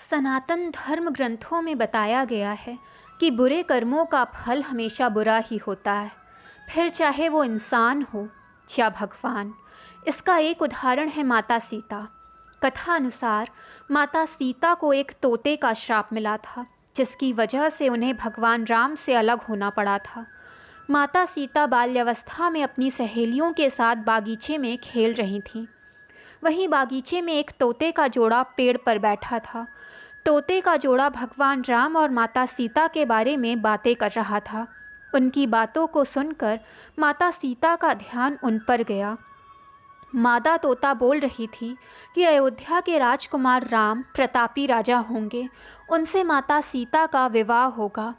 सनातन धर्म ग्रंथों में बताया गया है कि बुरे कर्मों का फल हमेशा बुरा ही होता है, फिर चाहे वो इंसान हो या भगवान। इसका एक उदाहरण है माता सीता। कथा अनुसार माता सीता को एक तोते का श्राप मिला था, जिसकी वजह से उन्हें भगवान राम से अलग होना पड़ा था। माता सीता बाल्यावस्था में अपनी सहेलियों के साथ बागीचे में खेल रही थीं। वहीं बागीचे में एक तोते का जोड़ा पेड़ पर बैठा था। तोते का जोड़ा भगवान राम और माता सीता के बारे में बातें कर रहा था। उनकी बातों को सुनकर माता सीता का ध्यान उन पर गया। मादा तोता बोल रही थी कि अयोध्या के राजकुमार राम प्रतापी राजा होंगे, उनसे माता सीता का विवाह होगा।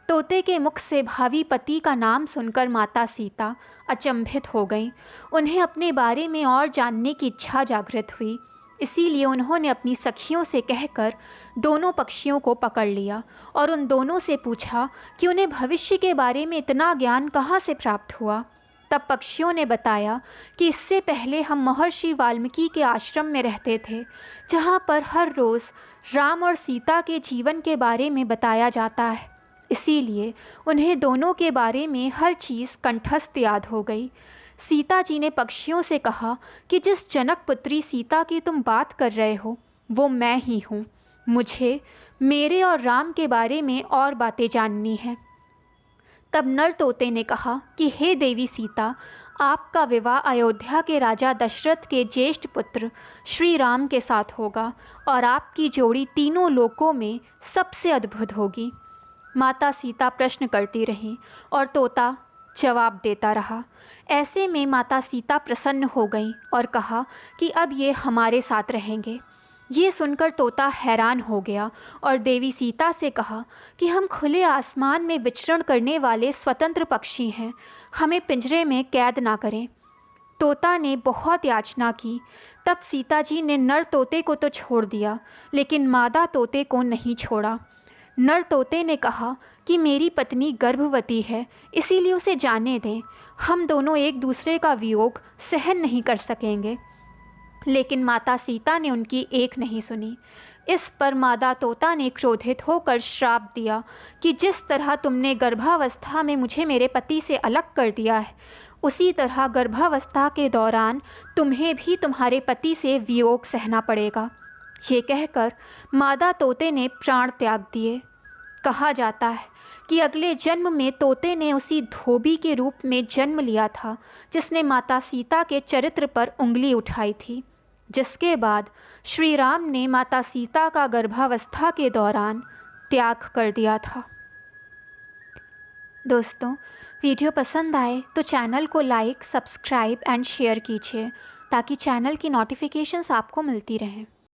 तोते के मुख से भावी पति का नाम सुनकर माता सीता अचंभित हो गईं। उन्हें अपने बारे में और जानने की इच्छा जागृत हुई। इसीलिए उन्होंने अपनी सखियों से कहकर दोनों पक्षियों को पकड़ लिया और उन दोनों से पूछा कि उन्हें भविष्य के बारे में इतना ज्ञान कहाँ से प्राप्त हुआ। तब पक्षियों ने बताया कि इससे पहले हम महर्षि वाल्मीकि के आश्रम में रहते थे, जहाँ पर हर रोज़ राम और सीता के जीवन के बारे में बताया जाता है। इसीलिए उन्हें दोनों के बारे में हर चीज़ कंठस्थ याद हो गई। सीता जी ने पक्षियों से कहा कि जिस जनक पुत्री सीता की तुम बात कर रहे हो वो मैं ही हूँ। मुझे मेरे और राम के बारे में और बातें जाननी हैं। तब नर तोते ने कहा कि हे देवी सीता, आपका विवाह अयोध्या के राजा दशरथ के ज्येष्ठ पुत्र श्री राम के साथ होगा और आपकी जोड़ी तीनों लोकों में सबसे अद्भुत होगी। माता सीता प्रश्न करती रहीं और तोता जवाब देता रहा। ऐसे में माता सीता प्रसन्न हो गईं और कहा कि अब ये हमारे साथ रहेंगे। ये सुनकर तोता हैरान हो गया और देवी सीता से कहा कि हम खुले आसमान में विचरण करने वाले स्वतंत्र पक्षी हैं, हमें पिंजरे में कैद ना करें। तोता ने बहुत याचना की। तब सीता जी ने नर तोते को तो छोड़ दिया, लेकिन मादा तोते को नहीं छोड़ा। नर तोते ने कहा कि मेरी पत्नी गर्भवती है, इसीलिए उसे जाने दें। हम दोनों एक दूसरे का वियोग सहन नहीं कर सकेंगे। लेकिन माता सीता ने उनकी एक नहीं सुनी। इस पर मादा तोता ने क्रोधित होकर श्राप दिया कि जिस तरह तुमने गर्भावस्था में मुझे मेरे पति से अलग कर दिया है, उसी तरह गर्भावस्था के दौरान तुम्हें भी तुम्हारे पति से वियोग सहना पड़ेगा। ये कहकर मादा तोते ने प्राण त्याग दिए। कहा जाता है कि अगले जन्म में तोते ने उसी धोबी के रूप में जन्म लिया था जिसने माता सीता के चरित्र पर उंगली उठाई थी, जिसके बाद श्री राम ने माता सीता का गर्भावस्था के दौरान त्याग कर दिया था। दोस्तों, वीडियो पसंद आए तो चैनल को लाइक, सब्सक्राइब एंड शेयर कीजिए ताकि चैनल की नोटिफिकेशंस आपको मिलती रहें।